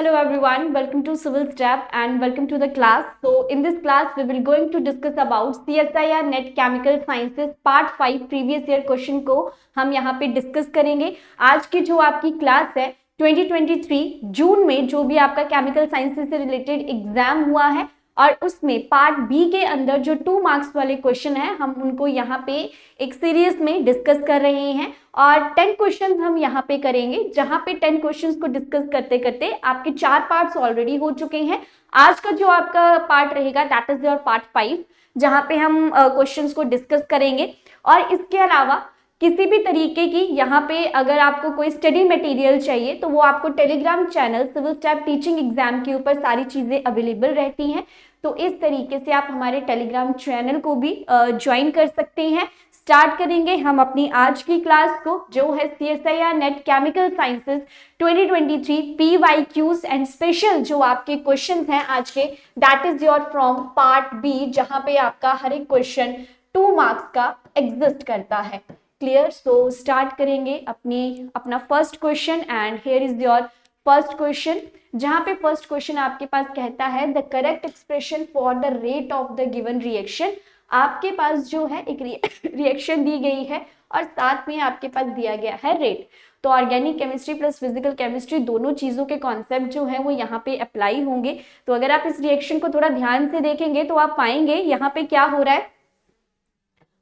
Hello everyone, welcome to Civil Step and welcome to the class. So in this class we will going to discuss about CSIR Net Chemical Sciences Part 5 previous year question को हम यहाँ पे discuss करेंगे। आज की जो आपकी class है 2023 जून में जो भी आपका केमिकल साइंसेज से रिलेटेड एग्जाम हुआ है और उसमें पार्ट बी के अंदर जो 2 मार्क्स वाले क्वेश्चन है हम उनको यहाँ पे एक सीरीज में डिस्कस कर रहे हैं और 10 क्वेश्चंस हम यहाँ पे करेंगे, जहाँ पे 10 क्वेश्चंस को डिस्कस करते करते आपके 4 पार्ट्स ऑलरेडी हो चुके हैं। आज का जो आपका पार्ट रहेगा दैट इज योर पार्ट 5, जहाँ पे हम क्वेश्चंस को डिस्कस करेंगे। और इसके अलावा किसी भी तरीके की यहाँ पे अगर आपको कोई स्टडी मटेरियल चाहिए तो वो आपको Telegram channel civil step teaching exam के ऊपर सारी चीजें अवेलेबल रहती हैं। तो इस तरीके से आप हमारे टेलीग्राम चैनल को भी ज्वाइन कर सकते हैं। स्टार्ट करेंगे हम अपनी आज की क्लास को, जो है CSIR net chemical sciences 2023 PYQs and special जो आपके क्वेश्चंस हैं आज के, that is your from part B, जहां पे आपका हर एक क्वेश्चन 2 मार्क्स का एग्जिस्ट करता है। क्लियर? सो स्टार्ट करेंगे अपना first question and here is your first question, जहां पे फर्स्ट क्वेश्चन आपके पास कहता है the correct expression for the rate of the given reaction. आपके पास जो है एक रिएक्शन दी गई है और साथ में आपके पास दिया गया है रेट। तो organic chemistry plus physical chemistry दोनों चीजों के कॉन्सेप्ट जो है वो यहाँ पे अप्लाई होंगे। तो अगर आप इस रिएक्शन को थोड़ा ध्यान से देखेंगे तो आप पाएंगे यहाँ पे क्या हो रहा है,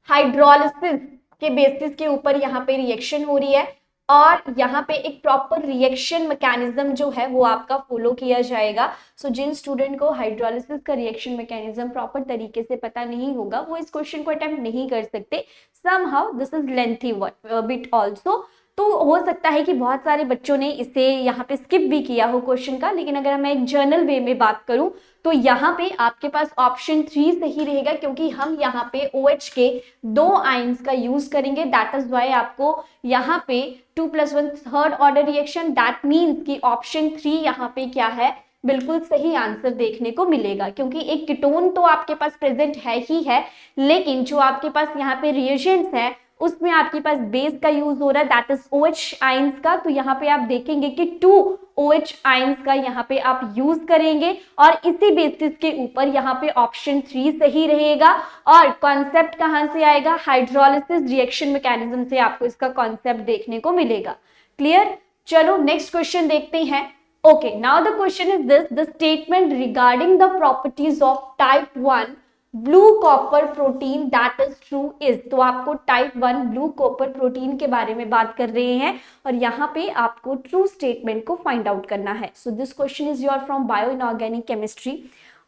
हाइड्रोलिसिस के बेसिस के ऊपर यहाँ पे रिएक्शन हो रही है और यहाँ पे एक प्रॉपर रिएक्शन मैकेनिज्म जो है वो आपका फॉलो किया जाएगा। सो जिन स्टूडेंट को हाइड्रोलिसिस का रिएक्शन मैकेनिज्म प्रॉपर तरीके से पता नहीं होगा वो इस क्वेश्चन को अटेम्प्ट नहीं कर सकते। Somehow this is lengthy bit also, तो हो सकता है कि बहुत सारे बच्चों ने इसे यहाँ पे स्किप भी किया हो क्वेश्चन का, लेकिन अगर मैं एक जर्नल वे में बात करूं तो यहाँ पे आपके पास ऑप्शन 3 सही रहेगा, क्योंकि हम यहाँ पे OH के 2 आयंस का यूज करेंगे। दैट इज वाई आपको यहाँ पे 2+1 third order reaction, that means कि ऑप्शन 3 यहाँ पे क्या है, बिल्कुल सही आंसर देखने को मिलेगा, क्योंकि एक कीटोन तो आपके पास प्रेजेंट है ही है, लेकिन जो आपके पास यहाँ पे रिएजेंट्स है उसमें आपके पास बेस का यूज हो रहा है दैट इज OH आयंस का। तो यहाँ पे आप देखेंगे कि 2 OH आयंस का यहाँ पे आप यूज करेंगे और इसी बेसिस के ऊपर यहाँ पे ऑप्शन 3 सही रहेगा। और कॉन्सेप्ट कहाँ से आएगा, हाइड्रोलिसिस रिएक्शन मैकेनिज्म से आपको इसका कॉन्सेप्ट देखने को मिलेगा। क्लियर? चलो नेक्स्ट क्वेश्चन देखते हैं। Okay, now the question is this, the statement regarding the properties of type 1 blue copper protein that is true is. तो आपको टाइप 1 ब्लू कॉपर प्रोटीन के बारे में बात कर रहे हैं और यहाँ पे आपको ट्रू स्टेटमेंट को फाइंड आउट करना है। So this question is your from bio inorganic chemistry.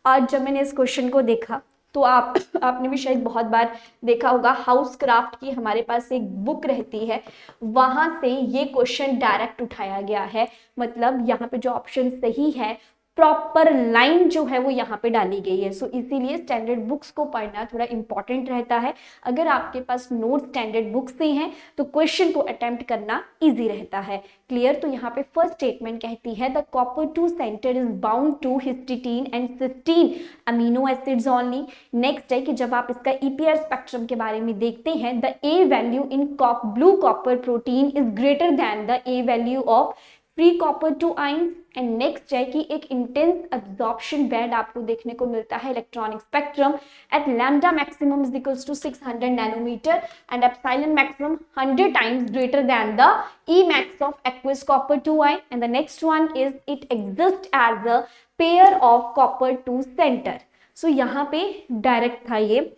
और जब मैंने इस क्वेश्चन को देखा तो आपने भी शायद बहुत बार देखा होगा, हाउस क्राफ्ट की हमारे पास एक बुक रहती है, वहां से ये क्वेश्चन डायरेक्ट उठाया गया है। मतलब यहाँ पे जो ऑप्शन सही है, प्रॉपर लाइन जो है वो यहाँ पे डाली गई है। सो इसीलिए स्टैंडर्ड बुक्स को पढ़ना थोड़ा इंपॉर्टेंट रहता है। अगर आपके पास नोट स्टैंडर्ड बुक्स से हैं तो क्वेश्चन को अटेम्प्ट करना इजी रहता है। क्लियर? तो यहाँ पे फर्स्ट स्टेटमेंट कहती है the copper 2 centre is bound to histidine and cysteine amino acids only. Next है कि जब आप इसका EPR स्पेक्ट्रम के बारे में देखते हैं, the A value in blue copper protein is greater than the A value of free copper 2 ions. And next है कि एक इंटेंस एब्जॉर्प्शन बैंड आपको देखने को मिलता है electronic spectrum at lambda maximum is equals to 600 nanometer and epsilon maximum 100 times greater than the Emax of aqueous copper 2 ion. And the next one is it exist as a pair of copper 2 centre. So यहाँ पे direct था ये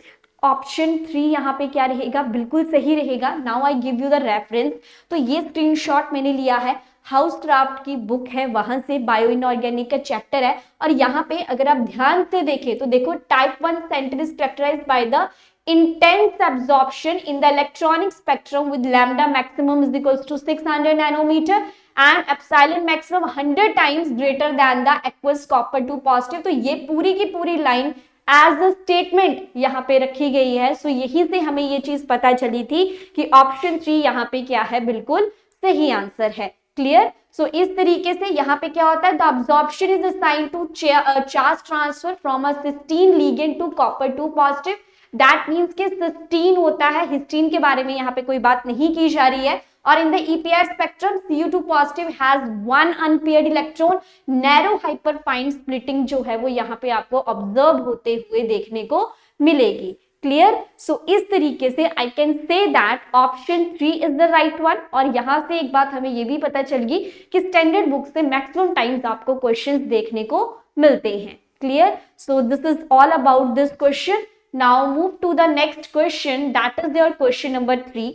option 3, यहाँ पे क्या रहेगा, बिल्कुल सही रहेगा। Now I give you the reference. तो ये स्क्रीनशॉट मैंने लिया है, हाउस क्राफ्ट की बुक है, वहां से बायो इनऑर्गेनिक का चैप्टर है। और यहाँ पे अगर आप ध्यान से देखें तो देखो, type 1 centre is characterised by the intense absorption in the electronic spectrum with lambda maximum is equals to 600 nanometer and epsilon maximum 100 times greater than the aqueous copper 2 positive। तो ये पूरी की पूरी लाइन एज अ स्टेटमेंट यहाँ पे रखी गई है। सो यहीं से हमें ये चीज पता चली थी कि ऑप्शन 3 यहाँ पे क्या है, बिल्कुल सही आंसर है। क्लियर? सो इस तरीके से यहाँ पे क्या होता है, the absorption is assigned to charge transfer from a cysteine ligand to copper 2 positive. That means कि सिस्टीन होता है, हिस्टीन के बारे में यहाँ पे कोई बात नहीं की जा रही है, और in the EPR spectrum Cu2 positive has 1 unpaired electron. Narrow hyperfine splitting जो है वो यहाँ पे आपको ऑब्जर्व होते हुए देखने को मिलेगी। क्लियर? सो इस तरीके से I can say that option 3 is the right one. और यहां से एक बात हमें ये भी पता चल गई कि स्टैंडर्ड बुक से मैक्सिमम टाइम्स आपको क्वेश्चंस देखने को मिलते हैं। Clear? So this is all about this question. Now move to the next question, that is your question number 3।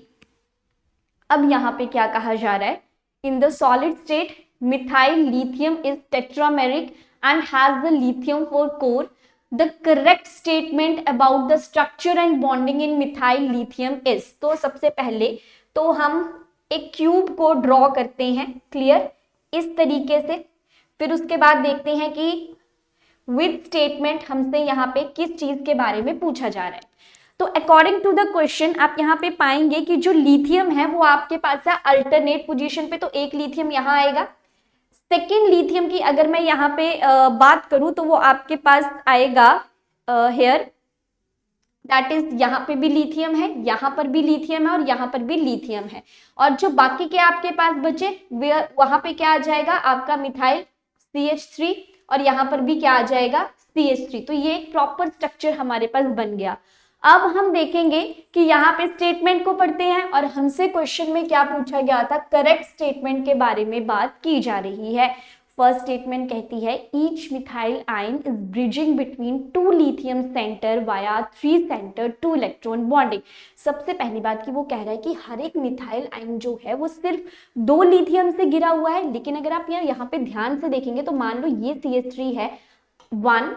अब यहाँ पे क्या कहा जा रहा है, in the solid state methyl lithium is tetrameric and has the lithium four core. The correct statement about the structure and bonding in methyl lithium is, तो सबसे पहले तो हम एक क्यूब को ड्रॉ करते हैं, क्लियर, इस तरीके से। फिर उसके बाद देखते हैं कि विद स्टेटमेंट हमसे यहाँ पे किस चीज के बारे में पूछा जा रहा है। तो अकॉर्डिंग टू द क्वेश्चन आप यहाँ पे पाएंगे कि जो लिथियम है वो आपके पास है अल्टरनेट पोजीशन पे, तो एक लिथियम यहाँ आएगा। सेकेंड लिथियम की अगर मैं यहाँ पे बात करूं तो वो आपके पास आएगा हेयर, दैट इज यहाँ पे भी लिथियम है, यहाँ पर भी लिथियम है और यहाँ पर भी लिथियम है। और जो बाकी के आपके पास बचे वहां पे क्या आ जाएगा आपका मिथाइल CH3 और यहाँ पर भी क्या आ जाएगा CH3। तो ये एक प्रॉपर स्ट्रक्चर हमारे पास बन गया। अब हम देखेंगे कि यहाँ पे स्टेटमेंट को पढ़ते हैं और हमसे क्वेश्चन में क्या पूछा गया था, करेक्ट स्टेटमेंट के बारे में बात की जा रही है। फर्स्ट स्टेटमेंट कहती है each methyl ion is bridging between 2 lithium centre via 3 centre 2 electron bonding. सबसे पहली बात की वो कह रहा है कि हर एक मिथाइल आयन जो है वो सिर्फ 2 लिथियम से घिरा हुआ है, लेकिन अगर आप यहाँ पे ध्यान से देखेंगे तो मान लो ये CH3 है 1,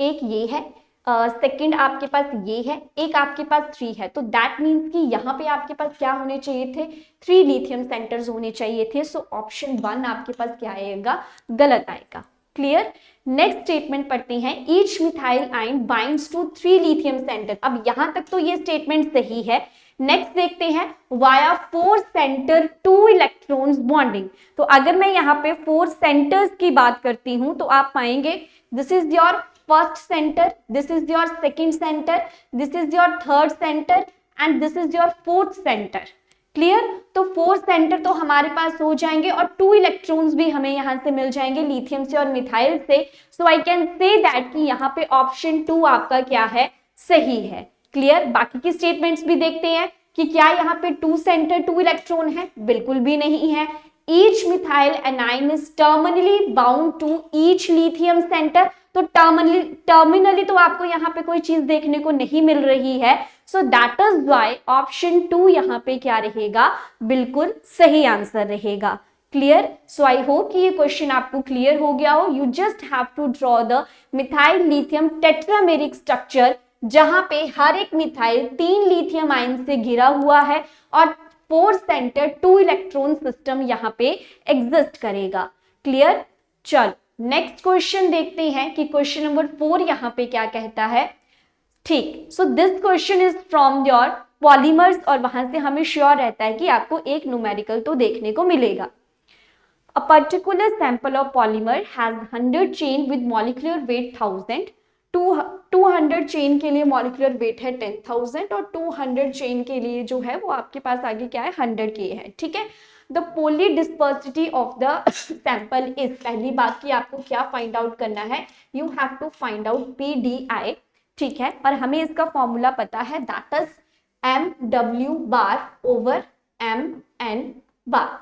एक ये है, सेकंड आपके पास ये है, एक आपके पास 3 है। तो दैट मीन्स कि यहाँ पे आपके पास क्या होने चाहिए थे, 3 लिथियम सेंटर्स होने चाहिए थे। सो ऑप्शन 1 आपके पास क्या आएगा, गलत आएगा। क्लियर? नेक्स्ट स्टेटमेंट पढ़ते हैं, each methyl ion binds to 3 lithium centre. अब यहां तक तो ये स्टेटमेंट सही है। नेक्स्ट देखते हैं वाया 4 सेंटर 2 इलेक्ट्रॉन्स बॉन्डिंग। तो अगर मैं यहाँ पे 4 सेंटर्स की बात करती हूं तो आप पाएंगे this is your first centre, this is your second centre, this is your third centre and this is your fourth centre. Clear? तो 4 सेंटर तो हमारे पास हो जाएंगे और 2 इलेक्ट्रॉन्स भी हमें यहां से मिल जाएंगे लिथियम से और मिथाइल से। सो आई कैन से दैट कि यहाँ पे ऑप्शन 2 आपका क्या है, सही है। क्लियर? बाकी की स्टेटमेंट्स भी देखते हैं कि क्या यहाँ पे 2 सेंटर 2 इलेक्ट्रॉन है, बिल्कुल भी नहीं है। Each methyl anion is terminally bound to each lithium centre. तो टर्मिनली तो आपको यहाँ पे कोई चीज देखने को नहीं मिल रही है। So that is why option 2 यहाँ पे क्या रहेगा, बिल्कुल सही आंसर रहेगा। क्लियर? सो आई होप कि ये क्वेश्चन आपको क्लियर हो गया हो। You just have to draw the methyl lithium tetrameric structure, जहां पे हर एक मिथाइल 3 लिथियम आयन से घिरा हुआ है और 4 सेंटर 2 इलेक्ट्रॉन सिस्टम यहाँ पे एग्जिस्ट करेगा। क्लियर? चल नेक्स्ट क्वेश्चन देखते हैं कि क्वेश्चन नंबर 4 यहाँ पे क्या कहता है। ठीक, so this question is from your polymers और वहां से हमें श्योर रहता है कि आपको एक न्यूमेरिकल तो देखने को मिलेगा। A particular sample of polymer has 100 chain with molecular weight 1000, 200 chain के लिए मॉलिक्यूलर वेट है 10,000 और 200 चेन के लिए जो है वो आपके पास आगे क्या है 100K है। ठीक है, the poly dispersity of the sample is, पहली बात की आपको क्या फाइंड आउट करना है, you have to find out PDI। ठीक है, और हमें इसका फॉर्मूला पता है, that is MW bar over MN bar.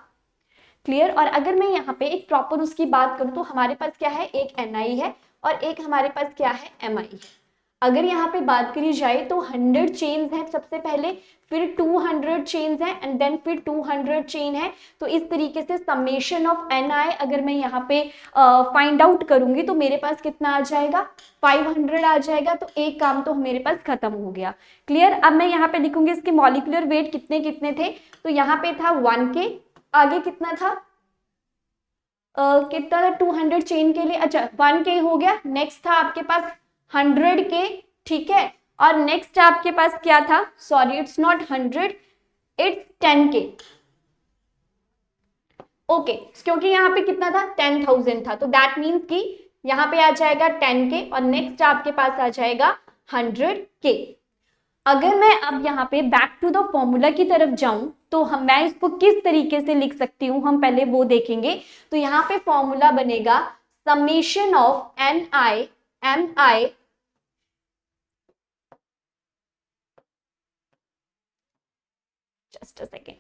Clear? और अगर मैं यहाँ पे एक प्रॉपर उसकी बात करूँ तो हमारे पास क्या है, एक Ni है और एक हमारे पास क्या है, Mi है। अगर यहाँ पे बात करी जाए तो 100 चेन्स हैं सबसे पहले, फिर 200 चेन्स हैं एंड देन फिर 200 चेन है। तो इस तरीके से समेशन ऑफ Ni अगर मैं यहाँ पे फाइंड आउट करूंगी तो मेरे पास कितना आ जाएगा, 500 आ जाएगा। तो एक काम तो मेरे पास खत्म हो गया। क्लियर? अब मैं यहाँ पे लिखूंगी इसके मॉलिक्यूलर वेट कितने कितने थे, तो यहाँ पे था 1K, आगे कितना था, कितना था 200 चेन के लिए, अच्छा 1K हो गया। नेक्स्ट था आपके पास 100K, ठीक है, और नेक्स्ट आपके पास क्या था, sorry it's not 100, it's 10K। Okay, क्योंकि यहाँ पे कितना था 10,000 था, तो दैट मीन्स कि यहाँ पे आ जाएगा 10K और नेक्स्ट आपके पास आ जाएगा 100K। अगर मैं अब यहाँ पे बैक टू द फॉर्मूला की तरफ जाऊं तो मैं इसको किस तरीके से लिख सकती हूँ, हम पहले वो देखेंगे। तो यहाँ पे फॉर्मूला बनेगा summation of NI just a second,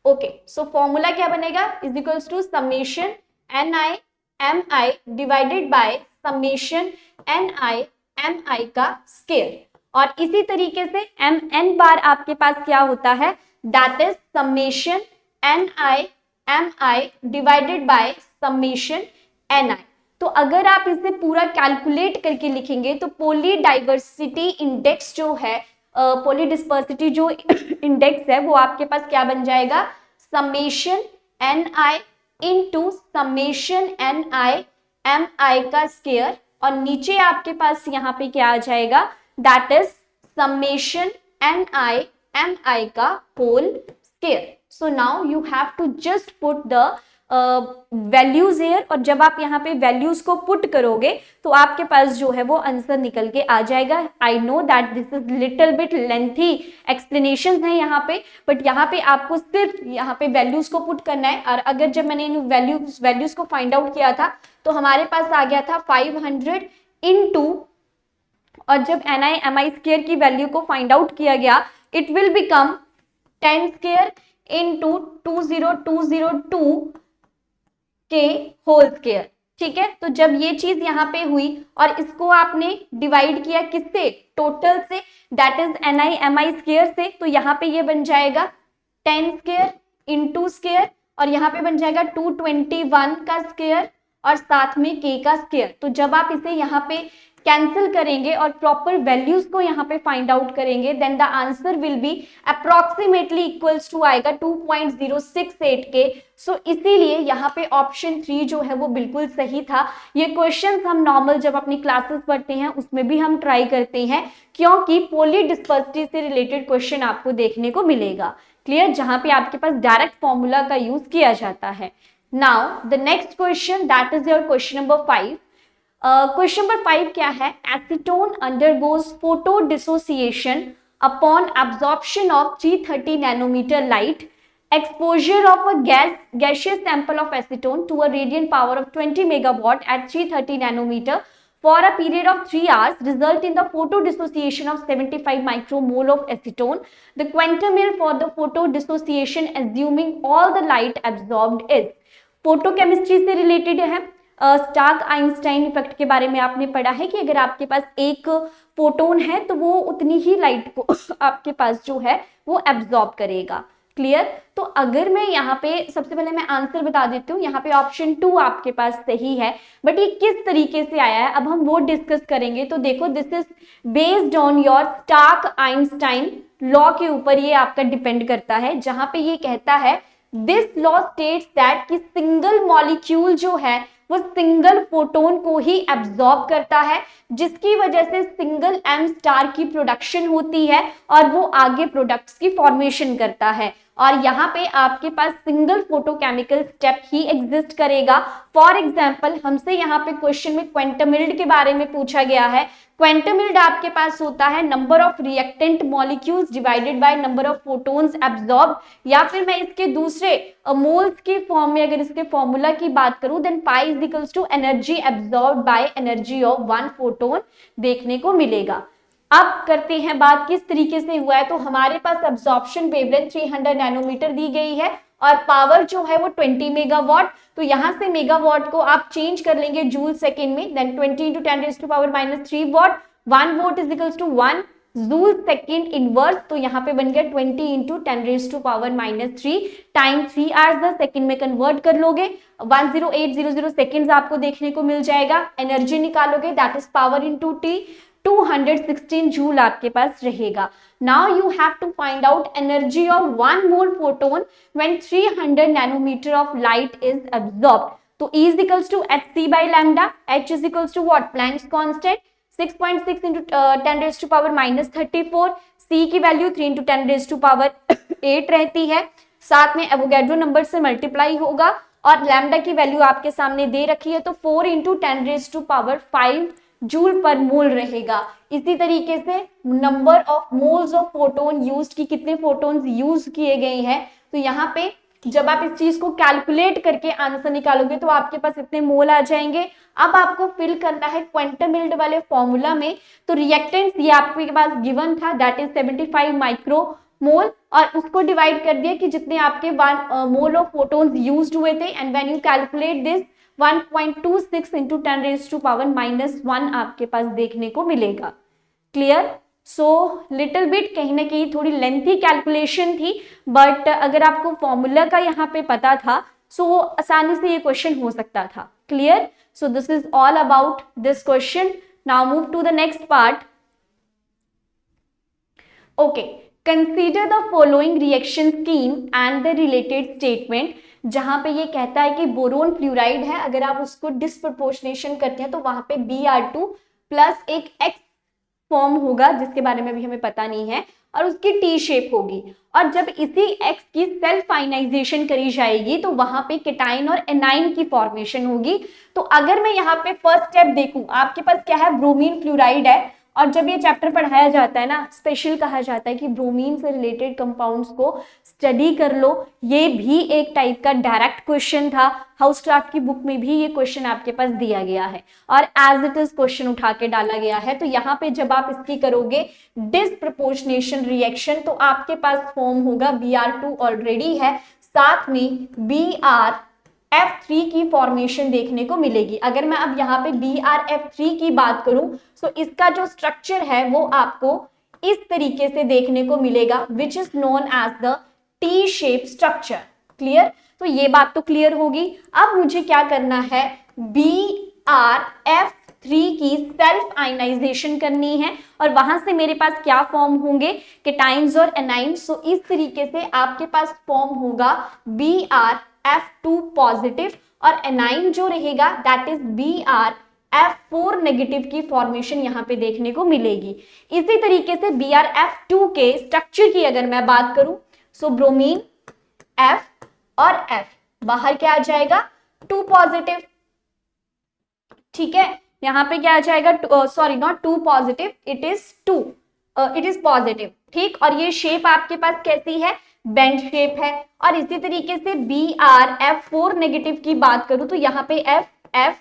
okay, so formula क्या बनेगा, is equals to summation NI divided by summation NI का स्केयर। और इसी तरीके से MN बार आपके पास क्या होता है, that is summation NI divided by summation NI। तो अगर आप इसे पूरा कैलकुलेट करके लिखेंगे तो पॉली डाइवर्सिटी इंडेक्स जो है, पॉली डिस्पर्सिटी जो इंडेक्स है वो आपके पास क्या बन जाएगा, summation NI into summation NI का स्केयर, और नीचे आपके पास यहाँ पे क्या आ जाएगा, दैट इज समेशन NI का whole square. So now you have to just put the values here, और जब आप यहाँ पे वैल्यूज को पुट करोगे तो आपके पास जो है वो आंसर निकल के आ जाएगा। I know that this is little bit lengthy explanation है यहाँ पे, बट यहाँ पे आपको सिर्फ यहाँ पे वैल्यूज को पुट करना है। और अगर जब मैंने इन वैल्यूज को फाइंड आउट किया था तो हमारे पास आ गया था 500 इंटू, और जब NI स्केयर की वैल्यू को फाइंड आउट किया गया it will become 10 square into 20202 के होल स्केयर। ठीक है, तो जब ये चीज यहाँ पे हुई और इसको आपने डिवाइड किया किससे, टोटल से, दैट इज NI स्केयर से, तो यहाँ पे ये बन जाएगा 10 स्केयर इंटू स्केयर, और यहाँ पे बन जाएगा 221 का स्केयर और साथ में k का स्केयर। तो जब आप इसे यहाँ पे कैंसिल करेंगे और प्रॉपर वैल्यूज को यहाँ पे फाइंड आउट करेंगे, then the answer will be approximately equals to आएगा 2.068 के। सो इसीलिए यहाँ पे ऑप्शन 3 जो है वो बिल्कुल सही था। ये क्वेश्चंस हम नॉर्मल जब अपनी क्लासेस पढ़ते हैं उसमें भी हम ट्राई करते हैं, क्योंकि पॉली डिस्पर्सिटी से रिलेटेड क्वेश्चन आपको देखने को मिलेगा, क्लियर, जहां पे आपके पास डायरेक्ट फॉर्मूला का यूज किया जाता है। Now the next question, that is your question number 5। Question number 5 क्या है, acetone undergoes photo dissociation upon absorption of 330 nanometre light, exposure of a gaseous sample of acetone to a radiant power of 20 megawatt at 330 nanometer for a period of 3 hours result in the photo dissociation of 75 micromole of acetone. The quantum for the photo dissociation assuming all the light absorbed is, photochemistry से related है। Stark Einstein effect के बारे में आपने पढ़ा है कि अगर आपके पास एक फोटोन है तो वो उतनी ही लाइट को आपके पास जो है वो एब्जॉर्ब करेगा, क्लियर। तो अगर मैं यहाँ पे सबसे पहले मैं आंसर बता देती हूँ, यहाँ पे ऑप्शन 2 आपके पास सही है, बट ये किस तरीके से आया है अब हम वो डिस्कस करेंगे। तो देखो, this is based on your Stark Einstein law के ऊपर ये आपका डिपेंड करता है, जहां पे ये कहता है दिस लॉ स्टेट्स दैट कि सिंगल मॉलिक्यूल जो है वो सिंगल फोटोन को ही एब्जॉर्ब करता है, जिसकी वजह से सिंगल एम स्टार की प्रोडक्शन होती है और वो आगे प्रोडक्ट्स की फॉर्मेशन करता है। और यहाँ पे आपके पास सिंगल फोटोकेमिकल स्टेप ही एग्जिस्ट करेगा। फॉर एग्जाम्पल, हमसे यहाँ पे क्वेश्चन में क्वांटम यील्ड के बारे में पूछा गया है। क्वांटम यील्ड आपके पास होता है number of reactant molecules divided by number of photons absorb, या फिर मैं इसके दूसरे मोल्स की फॉर्म में अगर इसके फॉर्मूला की बात करूं, then phi is equals to energy absorb by energy of one photon देखने को मिलेगा। अब करते हैं बात किस तरीके से हुआ है। तो हमारे पास एब्जॉर्प्शन वेवलेंथ 300 नैनोमीटर दी गई है और पावर जो है वो 20 मेगावाट। तो यहां से मेगावाट को आप चेंज कर लेंगे जूल सेकेंड में, then 20 into 10⁻³ watt, 1 watt is equals to 1 joule second inverse. तो यहाँ पे बन गया 20 इंटू 10⁻³ टाइम 3 आवर्स सेकेंड में कन्वर्ट कर लोगे, 10800 सेकेंड्स आपको देखने को मिल जाएगा। एनर्जी निकालोगे, that is power into T, 216 joule आपके पास रहेगा। Now you have to find out energy of 1 mole photon when 300 nanometer of light is absorbed. तो E is equals to hc by lambda, h is equals to what, Planck's constant 6.6 into 10⁻⁻34, c की value 3 into 10⁻8 रहती है, साथ में Avogadro number से multiply होगा और lambda की वैल्यू आपके सामने दे रखी है, तो 4 into 10⁻5 जूल पर मोल रहेगा। इसी तरीके से number of moles of photon used, की कितने फोटोन्स यूज किए गए हैं। तो यहाँ पे जब आप इस चीज को कैलकुलेट करके आंसर निकालोगे तो आपके पास इतने मोल आ जाएंगे। अब आपको फिल करना है क्वांटम यील्ड वाले फॉर्मूला में। तो रिएक्टेंट्स ये आपके पास गिवन था, दैट इज 75 माइक्रो मोल, और उसको डिवाइड कर दिया कि जितने आपके मोल ऑफ फोटोन्स यूज्ड हुए थे, and when you calculate this 1.26 into 10⁻⁻⁻1 आपके पास देखने को मिलेगा। क्लियर? सो लिटिल बिट कहीं ना कहीं थोड़ी लेंथी कैलकुलेशन थी, बट अगर आपको फॉर्मूला का यहाँ पे पता था सो आसानी से ये क्वेश्चन हो सकता था। Clear? So this is all about this question. Now move to the next part. Okay, consider the following reaction scheme and the related statement. जहां पे ये कहता है कि बोरोन फ्लोराइड है, अगर आप उसको डिस्प्रपोर्शनेशन करते हैं तो वहां पे Br2 प्लस एक X फॉर्म होगा जिसके बारे में भी हमें पता नहीं है, और उसकी टी शेप होगी। और जब इसी X की सेल्फ आयनाइजेशन करी जाएगी तो वहां पे केटाइन और एनाइन की फॉर्मेशन होगी। तो अगर मैं यहाँ पे फर्स्ट स्टेप देखूं, आपके पास क्या है, ब्रोमीन फ्लोराइड है, और जब ये चैप्टर पढ़ाया जाता है ना, स्पेशल कहा जाता है कि ब्रोमीन से रिलेटेड कंपाउंड्स को स्टडी कर लो। ये भी एक टाइप का डायरेक्ट क्वेश्चन था, हाउसक्राफ्ट की बुक में भी ये क्वेश्चन आपके पास दिया गया है और एज इट इज क्वेश्चन उठा के डाला गया है। तो यहाँ पे जब आप इसकी करोगे डिस्प्रपोर्शनेशन रिएक्शन तो आपके पास फॉर्म होगा Br2 ऑलरेडी है, साथ में BrF3 की फॉर्मेशन देखने को मिलेगी। अगर मैं अब यहाँ पे BrF3 की बात करूं तो इसका जो स्ट्रक्चर है वो आपको इस तरीके से देखने को मिलेगा, which is known as the T shape structure. Clear? तो ये बात तो क्लियर होगी। अब मुझे क्या करना है, BrF3 की सेल्फ आयनाइजेशन करनी है, और वहां से मेरे पास क्या फॉर्म होंगे, केटाइन्स और एनाइन्स। सो इस तरीके से आपके पास फॉर्म होगा BrF2 पॉजिटिव, और एनाइन जो रहेगा दैट इज BrF4 नेगेटिव की फॉर्मेशन यहाँ पे देखने को मिलेगी। इसी तरीके से BrF2 के स्ट्रक्चर की अगर मैं बात करूं, सो ब्रोमीन F और F, बाहर क्या आ जाएगा, 2 पॉजिटिव। ठीक है, यहाँ पे क्या आ जाएगा, sorry not 2 positive, it is positive. ठीक, और ये शेप आपके पास कैसी है, बेंड शेप है। और इसी तरीके से BrF4 नेगेटिव की बात करूं तो यहाँ पे F F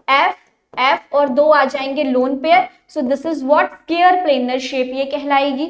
F F और 2 आ जाएंगे lone pair. So this is what, square planar shape ये कहलाएगी।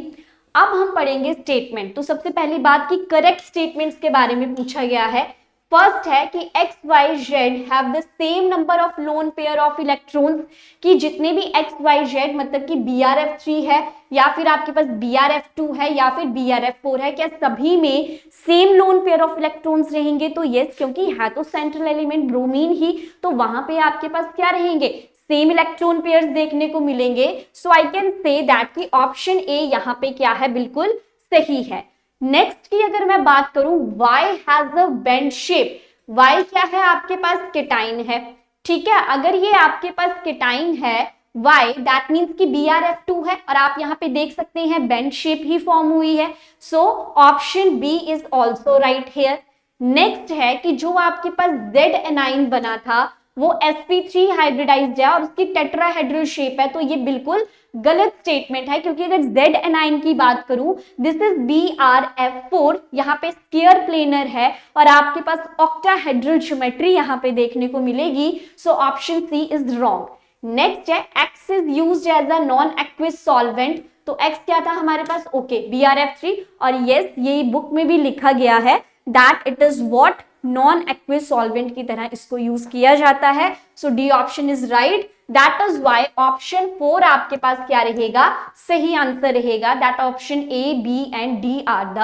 अब हम पढ़ेंगे स्टेटमेंट। तो सबसे पहली बात की करेक्ट स्टेटमेंट्स के बारे में पूछा गया है। फर्स्ट है कि X Y Z have the same number of lone pair of electrons, कि जितने भी एक्स वाई जेड मतलब कि BrF3 है या फिर आपके पास BrF2 है या फिर BrF4 है, क्या सभी में same loan pair of electrons रहेंगे? तो यस, क्योंकि है तो सेंट्रल एलिमेंट ब्रोमीन ही, तो वहां पे आपके पास क्या रहेंगे, सेम इलेक्ट्रॉन पेयर्स देखने को मिलेंगे। सो आई कैन से दैट कि ऑप्शन ए यहाँ पे क्या है, बिल्कुल सही है। नेक्स्ट की अगर मैं बात करूं, Y has a bend shape. Y क्या है, आपके पास केटाइन है। ठीक है, अगर ये आपके पास केटाइन है Y, दैट मीन्स कि BrF2 है, और आप यहाँ पे देख सकते हैं बेंड शेप ही फॉर्म हुई है। So option B is also right here. Next है कि जो आपके पास Z एनाइन बना था वो sp3 हाइब्रिडाइज्ड है और उसकी टेट्राहेड्रल शेप है, तो ये बिल्कुल गलत स्टेटमेंट है, क्योंकि अगर Z एनाइन की बात करूं, दिस इज BrF4, यहाँ पे स्क्वायर प्लेनर है और आपके पास ऑक्टाहेड्रल ज्योमेट्री यहाँ पे देखने को मिलेगी। So option C is wrong. Next है X is used as a non aqueous solvent. तो X क्या था हमारे पास, ओके BrF3, और यस ये बुक में भी लिखा गया है that it is what, non aqueous solvent की तरह इसको यूज किया जाता है। So D option is right. That is why option 4 आपके पास क्या रहेगा, सही आंसर रहेगा। That option A, B and D are the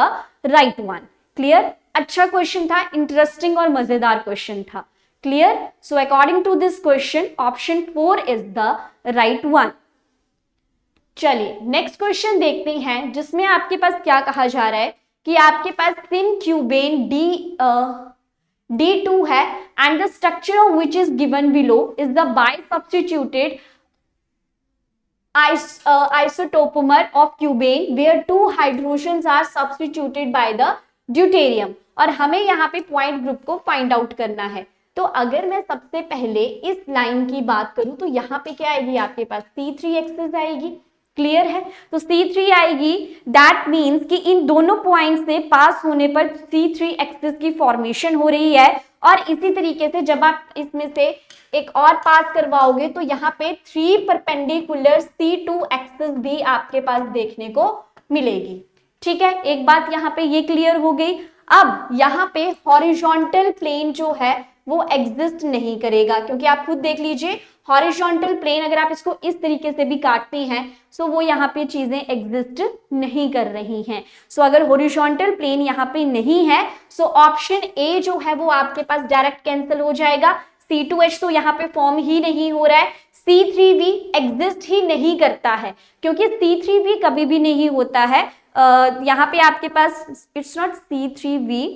right one. Clear? अच्छा क्वेश्चन था, इंटरेस्टिंग और मजेदार क्वेश्चन था। Clear? So according to this question option 4 is the right one. चलिए नेक्स्ट क्वेश्चन देखते हैं, जिसमें आपके पास क्या कहा जा रहा है कि आपके पास सिन क्यूबेन D2 है, and the structure of which is given below is the bi-substituted isotopomer of cubane where 2 hydrogens are substituted by the deuterium। और हमें यहाँ पे पॉइंट ग्रुप को फाइंड आउट करना है। तो अगर मैं सबसे पहले इस लाइन की बात करूं तो यहाँ पे क्या आएगी आपके पास C3 एक्सिस आएगी, क्लियर है। तो C3 आएगी, दैट मीन्स कि इन दोनों पॉइंट से पास होने पर C3 एक्सिस की फॉर्मेशन हो रही है। और इसी तरीके से जब आप इसमें से एक और पास करवाओगे तो यहाँ पे 3 परपेंडिकुलर C2 एक्सिस भी आपके पास देखने को मिलेगी, ठीक है। एक बात यहाँ पे ये क्लियर हो गई। अब यहाँ पे हॉरिजॉन्टल प्लेन जो है वो एग्जिस्ट नहीं करेगा, क्योंकि आप खुद देख लीजिए हॉरिजॉन्टल प्लेन अगर आप इसको इस तरीके से भी काटते हैं सो वो यहाँ पे चीजें एग्जिस्ट नहीं कर रही हैं। सो अगर हॉरिजॉन्टल प्लेन यहाँ पे नहीं है सो ऑप्शन ए जो है वो आपके पास डायरेक्ट कैंसिल हो जाएगा। C2H तो यहाँ पे फॉर्म ही नहीं हो रहा है, C3V एग्जिस्ट ही नहीं करता है, क्योंकि C3V कभी भी नहीं होता है। यहाँ पे आपके पास इट्स नॉट C3V,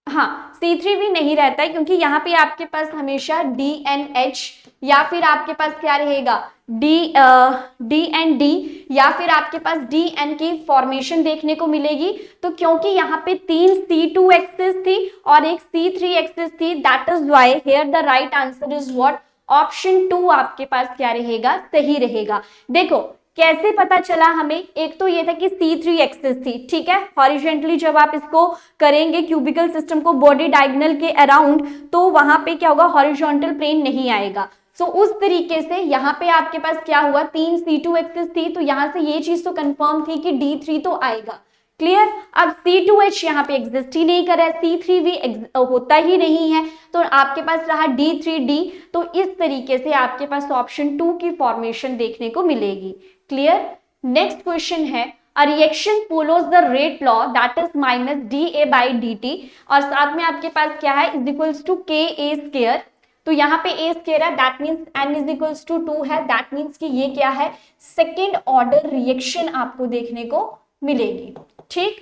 हाँ C3V नहीं रहता है, क्योंकि यहाँ पे आपके पास हमेशा DNH या फिर आपके पास क्या रहेगा DND या फिर आपके पास DN की फॉर्मेशन देखने को मिलेगी। तो क्योंकि यहाँ पे 3 C2 एक्सिस थी और एक C3 एक्सिस थी, that is why here the right answer is what, option 2 आपके पास क्या रहेगा, सही रहेगा। देखो कैसे पता चला हमें, एक तो ये था कि C3 एक्सिस थी, ठीक है। हॉरिजॉन्टली जब आप इसको करेंगे क्यूबिकल सिस्टम को बॉडी डायगोनल के अराउंड तो वहां पे क्या होगा, हॉरिजॉन्टल प्लेन नहीं आएगा। सो उस तरीके से यहाँ पे आपके पास क्या हुआ, 3 C2 एक्सिस थी तो यहाँ से ये चीज तो कंफर्म थी कि D3 तो आएगा, क्लियर। अब C2H यहाँ पे एग्जिस्ट ही नहीं कर रहा है, C3V होता ही नहीं है, तो आपके पास रहा D3D। तो इस तरीके से आपके पास ऑप्शन 2 की फॉर्मेशन देखने को मिलेगी, क्लियर। नेक्स्ट क्वेश्चन है, a reaction follows the rate law that is minus dA/dt और साथ में आपके पास क्या है, इज इक्वल्स टू KA²। तो यहाँ पे A स्क्वायर है, that means N is equals to 2 है, दैट मीन्स कि ये क्या है, सेकेंड ऑर्डर रिएक्शन आपको देखने को मिलेगी, ठीक।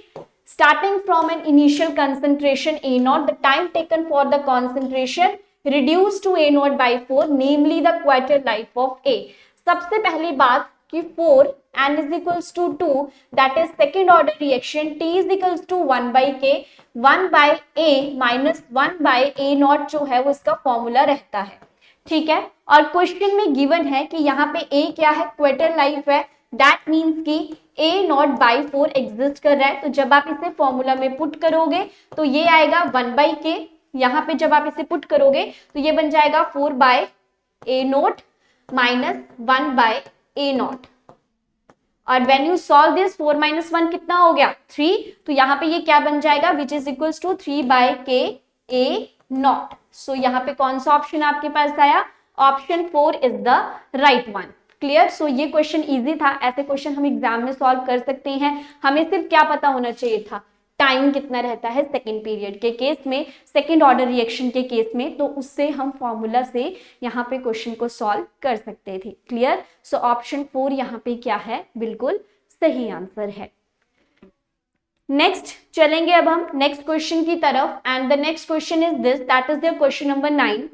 Starting from an initial concentration A0, the time taken for the concentration reduce to A0 by 4, namely the quarter life of A। सबसे पहली बात कि 4 N is equals to 2, that is second order reaction, T is equals to 1 by K, 1 by A minus 1 by A0 जो है वो इसका formula रहता है, ठीक है। और क्वेश्चन में गिवन है कि यहाँ पे A क्या है, क्वार्टर लाइफ है, दैट मीन्स कि A0 by 4 एग्जिस्ट कर रहा है। तो जब आप इसे फॉर्मूला में पुट करोगे तो ये आएगा 1 by K, यहाँ पे जब आप इसे पुट करोगे तो ये बन जाएगा 4 by A0 minus 1 by A0। और when you solve this 4 minus 1 कितना हो गया, 3। तो यहाँ पे ये क्या बन जाएगा, which is equals to 3 by K A0। So यहाँ पे कौन सा ऑप्शन आपके पास आया, option 4 is the right one, clear. So ये क्वेश्चन इजी था, ऐसे क्वेश्चन हम एग्जाम में सॉल्व कर सकते हैं। हमें सिर्फ क्या पता होना चाहिए था, टाइम कितना रहता है सेकेंड पीरियड के केस में, सेकेंड ऑर्डर रिएक्शन के केस में, तो उससे हम फॉर्मूला से यहाँ पे क्वेश्चन को सॉल्व कर सकते थे, क्लियर। सो ऑप्शन 4 यहाँ पे क्या है, बिल्कुल सही आंसर है। नेक्स्ट चलेंगे अब हम नेक्स्ट क्वेश्चन की तरफ, and the next question is this, that is the question number 9,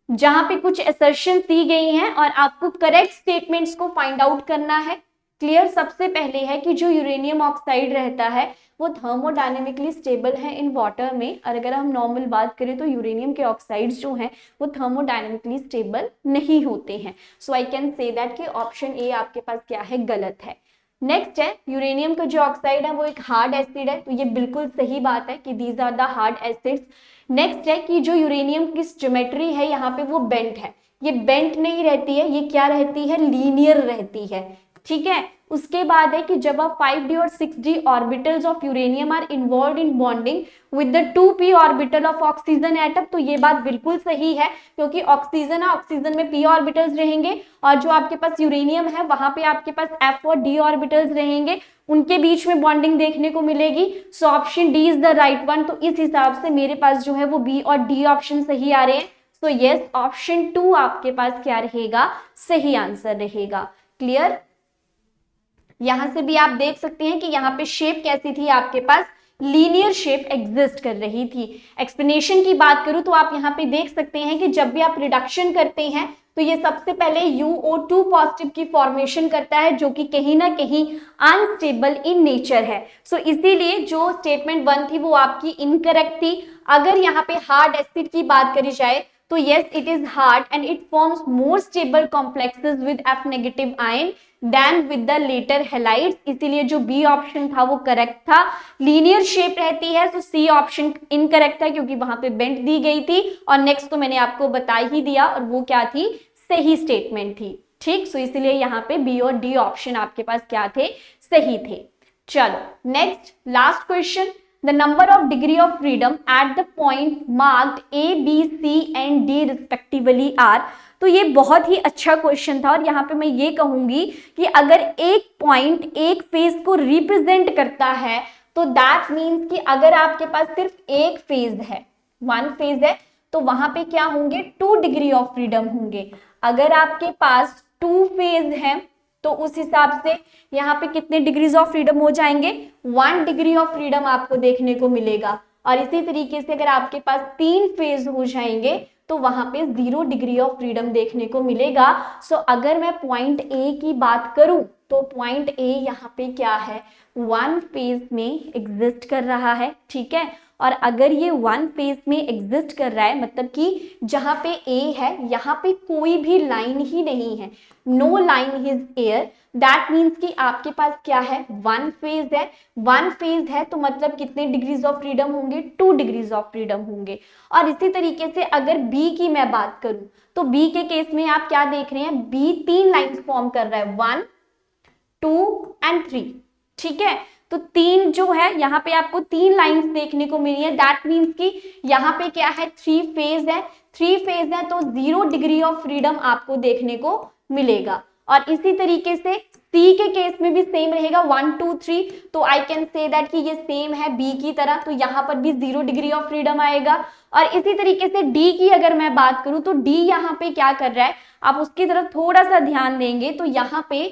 जहां पे कुछ असर्शंस दी गई हैं और आपको करेक्ट स्टेटमेंट्स को फाइंड आउट करना है, क्लियर। सबसे पहले है कि जो यूरेनियम ऑक्साइड रहता है वो थर्मोडायनेमिकली स्टेबल है इन वाटर में, और अगर हम नॉर्मल बात करें तो यूरेनियम के ऑक्साइड्स जो हैं वो थर्मोडायनेमिकली स्टेबल नहीं होते हैं। सो आई कैन से दैट कि ऑप्शन ए आपके पास क्या है, गलत है। नेक्स्ट है, यूरेनियम का जो ऑक्साइड है वो एक हार्ड एसिड है, तो ये बिल्कुल सही बात है कि these are the hard acids. Next है कि जो यूरेनियम की ज्योमेट्री है यहाँ पे वो बेंट है, ये बेंट नहीं रहती है, ये क्या रहती है, लीनियर रहती है, ठीक है। उसके बाद है कि जब आप 5d और 6d orbitals of uranium are involve in bonding with the 2p orbital of oxygen atom, तो ये बात बिल्कुल सही है, क्योंकि ऑक्सीजन है, ऑक्सीजन में p ऑर्बिटल्स रहेंगे और जो आपके पास यूरेनियम है वहां पे आपके पास f और d ऑर्बिटल्स रहेंगे, उनके बीच में बॉन्डिंग देखने को मिलेगी। So option D is the right one. तो इस हिसाब से मेरे पास जो है वो बी और डी ऑप्शन सही आ रहे हैं। सो यस, ऑप्शन 2 आपके पास क्या रहेगा, सही आंसर रहेगा, क्लियर। यहां से भी आप देख सकते हैं कि यहाँ पे शेप कैसी थी आपके पास, लीनियर शेप एग्जिस्ट कर रही थी। एक्सप्लेनेशन की बात करूं तो आप यहाँ पे देख सकते हैं कि जब भी आप रिडक्शन करते हैं तो ये सबसे पहले UO2 पॉजिटिव की फॉर्मेशन करता है, जो कि कहीं ना कहीं अनस्टेबल इन नेचर है। सो इसीलिए जो स्टेटमेंट 1 थी वो आपकी इनकरेक्ट थी। अगर यहाँ पे हार्ड एसिड की बात करी जाए तो yes it is hard and it forms more stable complexes with F negative ion than with the latter halides, इसीलिए जो बी ऑप्शन था वो करेक्ट था। लीनियर शेप रहती है तो सी ऑप्शन इनकरेक्ट था क्योंकि वहां पे बेंड दी गई थी। और नेक्स्ट तो मैंने आपको बता ही दिया और वो क्या थी, सही स्टेटमेंट थी। ठीक, सो इसीलिए यहाँ पे बी और डी ऑप्शन आपके पास क्या थे, सही थे। चलो next last question, the number of degree of freedom at the point marked A, B, C and D respectively are। तो ये बहुत ही अच्छा क्वेश्चन था और यहाँ पे मैं ये कहूंगी कि अगर एक पॉइंट एक फेज को रिप्रेजेंट करता है तो दैट मीन्स कि अगर आपके पास सिर्फ एक फेज है, वन फेज है, तो वहां पे क्या होंगे, 2 डिग्री ऑफ फ्रीडम होंगे। अगर आपके पास 2 फेज है तो उस हिसाब से यहाँ पे कितने डिग्रीज ऑफ फ्रीडम हो जाएंगे, 1 डिग्री ऑफ फ्रीडम आपको देखने को मिलेगा। और इसी तरीके से अगर आपके पास 3 फेज हो जाएंगे तो वहां पे 0 डिग्री ऑफ फ्रीडम देखने को मिलेगा। सो अगर मैं पॉइंट ए की बात करूं तो पॉइंट ए यहाँ पे क्या है, 1 फेज में एग्जिस्ट कर रहा है। ठीक है, और अगर ये 1 फेज में एग्जिस्ट कर रहा है मतलब कि जहां पे ए है यहाँ पे कोई भी लाइन ही नहीं है, no line is air, that means कि आपके पास क्या है, 1 फेज है। 1 फेज है तो मतलब कितने डिग्रीज ऑफ फ्रीडम होंगे, 2 डिग्रीज ऑफ फ्रीडम होंगे। और इसी तरीके से अगर बी की मैं बात करूं तो बी के केस में आप क्या देख रहे हैं, बी 3 लाइन्स फॉर्म कर रहा है, 1, 2 एंड 3। ठीक है, तो 3 जो है यहाँ पे आपको 3 लाइंस देखने को मिली है, दैट मीन्स कि यहाँ पे क्या है, 3 फेज है। 3 फेज है तो 0 डिग्री ऑफ फ्रीडम आपको देखने को मिलेगा। और इसी तरीके से सी के केस में भी सेम रहेगा, 1, 2, 3, तो आई कैन से दैट कि ये सेम है बी की तरह, तो यहाँ पर भी 0 डिग्री ऑफ फ्रीडम आएगा। और इसी तरीके से डी की अगर मैं बात करूं तो डी यहाँ पे क्या कर रहा है, आप उसकी तरफ थोड़ा सा ध्यान देंगे तो यहाँ पे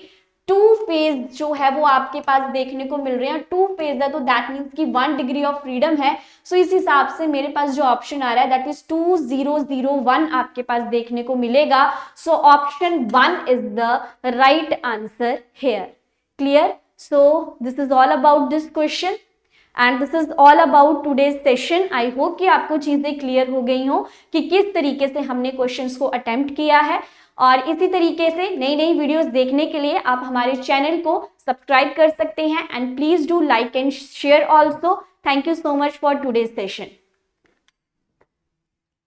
2 फेज जो है वो आपके पास देखने को मिल रहे हैं। 2 फेज है तो दैट मीन्स कि 1 डिग्री ऑफ फ्रीडम है। सो इस हिसाब से मेरे पास जो ऑप्शन आ रहा है दैट इज 2001 आपके पास देखने को मिलेगा। So option 1 is the right answer here. Clear? So this is all about this question and this is all about today's session. I hope कि आपको चीजें क्लियर हो गई हो कि किस तरीके से हमने क्वेश्चंस को अटेम्प्ट किया है। और इसी तरीके से नई नई वीडियोस देखने के लिए आप हमारे चैनल को सब्सक्राइब कर सकते हैं and please do like and share also. Thank you so much for today's session.